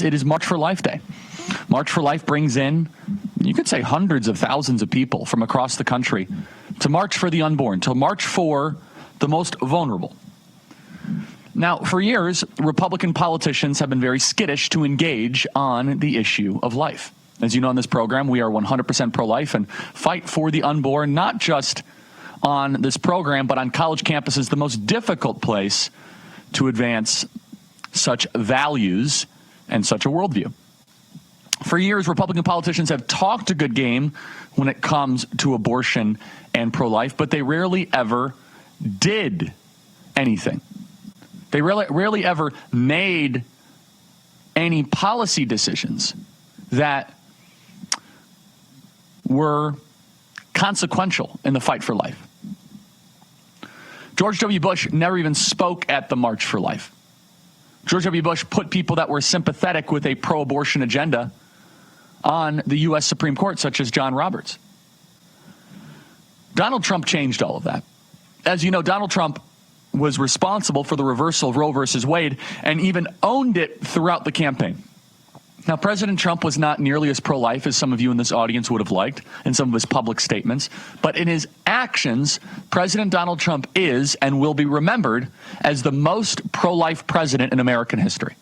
It is March for Life Day. March for Life brings in, you could say, hundreds of thousands of people from across the country to march for the unborn, to march for the most vulnerable. Now, for years, Republican politicians have been very skittish to engage on the issue of life. As you know, in this program, we are 100% pro-life and fight for the unborn, not just on this program, but on college campuses, the most difficult place to advance such values and such a worldview. For years, Republican politicians have talked a good game when it comes to abortion and pro-life, but they rarely ever did anything. They rarely ever made any policy decisions that were consequential in the fight for life. George W. Bush never even spoke at the March for Life. George W. Bush put people that were sympathetic with a pro-abortion agenda on the U.S. Supreme Court, such as John Roberts. Donald Trump changed all of that. As you know, Donald Trump was responsible for the reversal of Roe versus Wade and even owned it throughout the campaign. Now, President Trump was not nearly as pro-life as some of you in this audience would have liked in some of his public statements, but in his actions, President Donald Trump is and will be remembered as the most pro-life president in American history.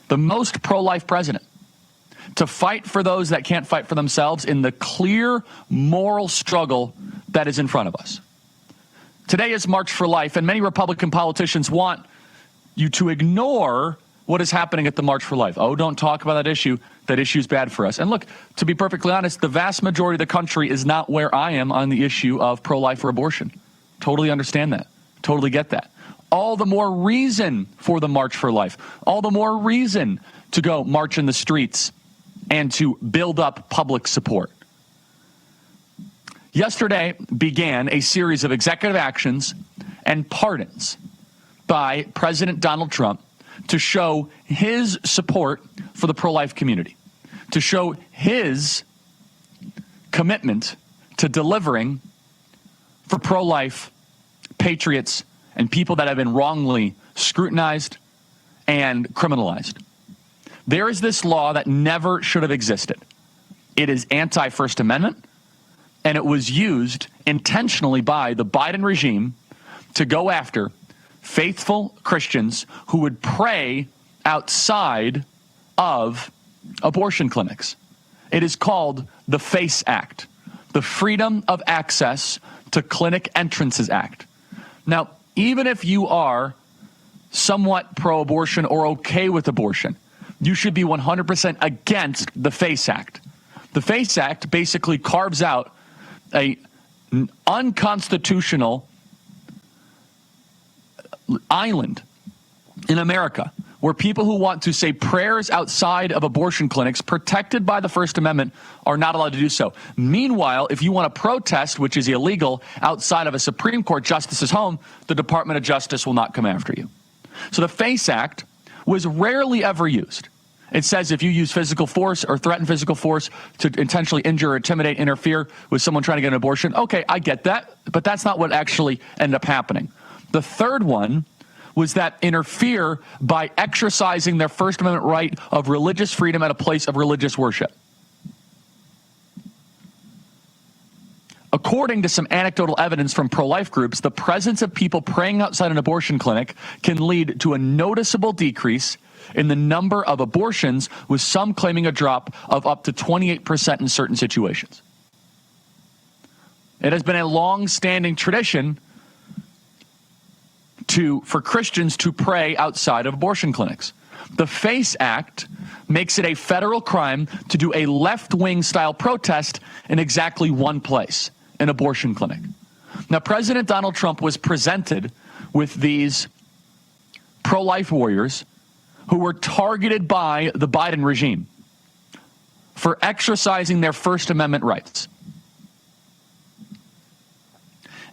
The most pro-life president. To fight for those that can't fight for themselves in the clear moral struggle that is in front of us. Today is March for Life, and many Republican politicians want you to ignore what is happening at the March for Life. Oh, don't talk about that issue. That issue is bad for us. And look, to be perfectly honest, the vast majority of the country is not where I am on the issue of pro-life or abortion. Totally understand that. Totally get that. All the more reason for the March for Life. All the more reason to go march in the streets and to build up public support. Yesterday began a series of executive actions and pardons by President Donald Trump to show his support for the pro-life community, to show his commitment to delivering for pro-life patriots and people that have been wrongly scrutinized and criminalized. There is this law that never should have existed. It is anti-First Amendment, and it was used intentionally by the Biden regime to go after faithful Christians who would pray outside of abortion clinics. It is called the FACE Act, the Freedom of Access to Clinic Entrances Act. Now, even if you are somewhat pro-abortion or okay with abortion, you should be 100% against the FACE Act. The FACE Act basically carves out an unconstitutional island in America where people who want to say prayers outside of abortion clinics protected by the First Amendment are not allowed to do so. Meanwhile, if you want to protest, which is illegal, outside of a Supreme Court justice's home, the Department of Justice will not come after you. So the FACE Act was rarely ever used. It says if you use physical force or threaten physical force to intentionally injure or intimidate, interfere with someone trying to get an abortion, okay, I get that, but that's not what actually ended up happening. The third one was that interfere by exercising their First Amendment right of religious freedom at a place of religious worship. According to some anecdotal evidence from pro-life groups, the presence of people praying outside an abortion clinic can lead to a noticeable decrease in the number of abortions, with some claiming a drop of up to 28% in certain situations. It has been a long-standing tradition for Christians to pray outside of abortion clinics. The FACE Act makes it a federal crime to do a left-wing style protest in exactly one place, an abortion clinic. Now, President Donald Trump was presented with these pro-life warriors who were targeted by the Biden regime for exercising their First Amendment rights.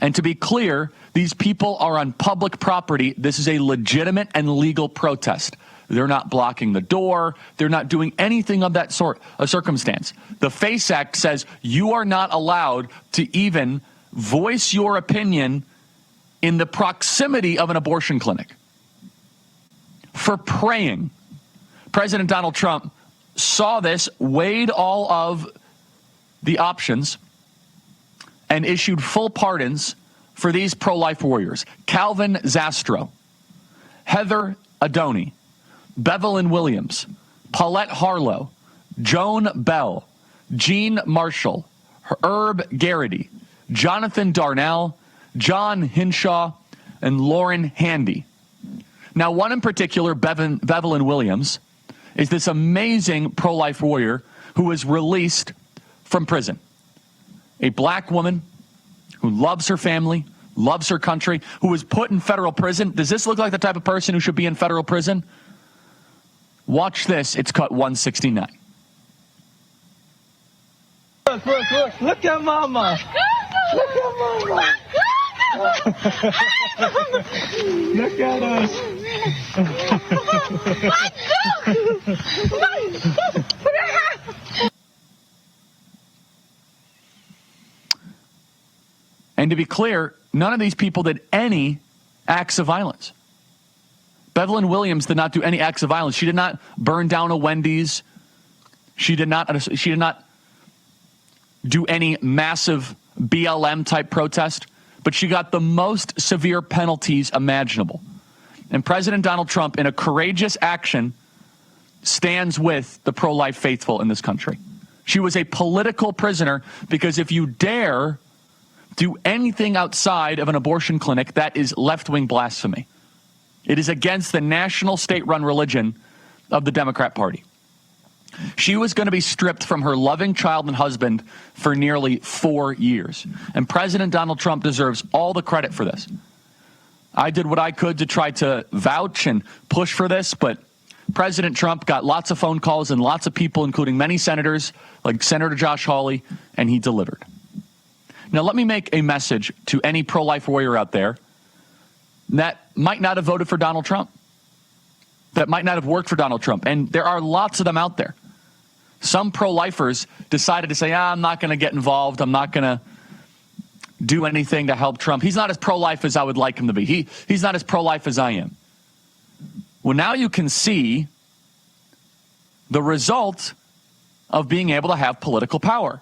And to be clear, these people are on public property. This is a legitimate and legal protest. They're not blocking the door. They're not doing anything of that sort of circumstance. The FACE Act says you are not allowed to even voice your opinion in the proximity of an abortion clinic. For praying. President Donald Trump saw this, weighed all of the options, and issued full pardons for these pro-life warriors. Calvin Zastro, Heather Adoni, Bevelyn Williams, Paulette Harlow, Joan Bell, Jean Marshall, Herb Garrity, Jonathan Darnell, John Hinshaw, and Lauren Handy. Now, one in particular, Bevelyn Williams, is this amazing pro-life warrior who was released from prison. A black woman who loves her family, loves her country, who was put in federal prison. Does this look like the type of person who should be in federal prison? Watch this. It's cut 169. Look at mama. Look at mama. Look at us. And to be clear, none of these people did any acts of violence. Bevelyn Williams did not do any acts of violence. She did not burn down a Wendy's. She did not do any massive BLM type protest, but she got the most severe penalties imaginable. And President Donald Trump, in a courageous action, stands with the pro-life faithful in this country. She was a political prisoner because if you dare do anything outside of an abortion clinic, that is left-wing blasphemy. It is against the national state-run religion of the Democrat Party. She was going to be stripped from her loving child and husband for nearly 4 years. And President Donald Trump deserves all the credit for this. I did what I could to try to vouch and push for this, but President Trump got lots of phone calls and lots of people, including many senators, like Senator Josh Hawley, and he delivered. Now, let me make a message to any pro-life warrior out there that might not have voted for Donald Trump, that might not have worked for Donald Trump. And there are lots of them out there. Some pro-lifers decided to say, I'm not going to get involved. I'm not going to do anything to help Trump. He's not as pro-life as I would like him to be. He's not as pro-life as I am. Well, now you can see the result of being able to have political power.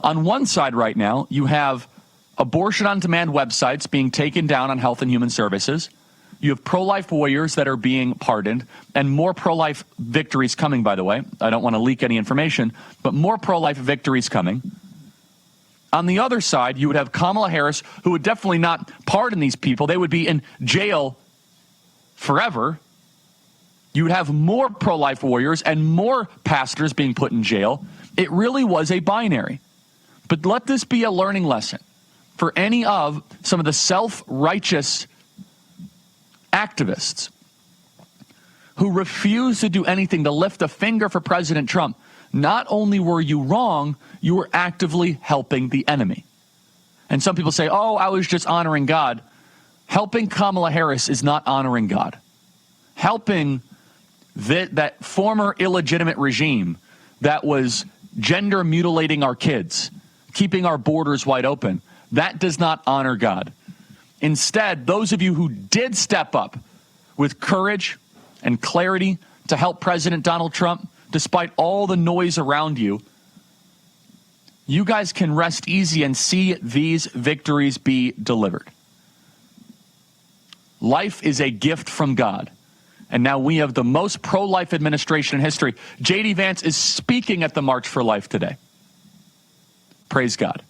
On one side right now, you have abortion-on-demand websites being taken down on Health and Human Services. You have pro-life warriors that are being pardoned, and more pro-life victories coming, by the way. I don't want to leak any information, but more pro-life victories coming. On the other side, you would have Kamala Harris, who would definitely not pardon these people. They would be in jail forever. You would have more pro-life warriors and more pastors being put in jail. It really was a binary. But let this be a learning lesson for any of some of the self-righteous activists who refuse to do anything to lift a finger for President Trump. Not only were you wrong, you were actively helping the enemy. And some people say, oh, I was just honoring God. Helping Kamala Harris is not honoring God. Helping that former illegitimate regime that was gender mutilating our kids, keeping our borders wide open, that does not honor God. Instead, those of you who did step up with courage and clarity to help President Donald Trump, despite all the noise around you, you guys can rest easy and see these victories be delivered. Life is a gift from God. And now we have the most pro-life administration in history. J.D. Vance is speaking at the March for Life today. Praise God.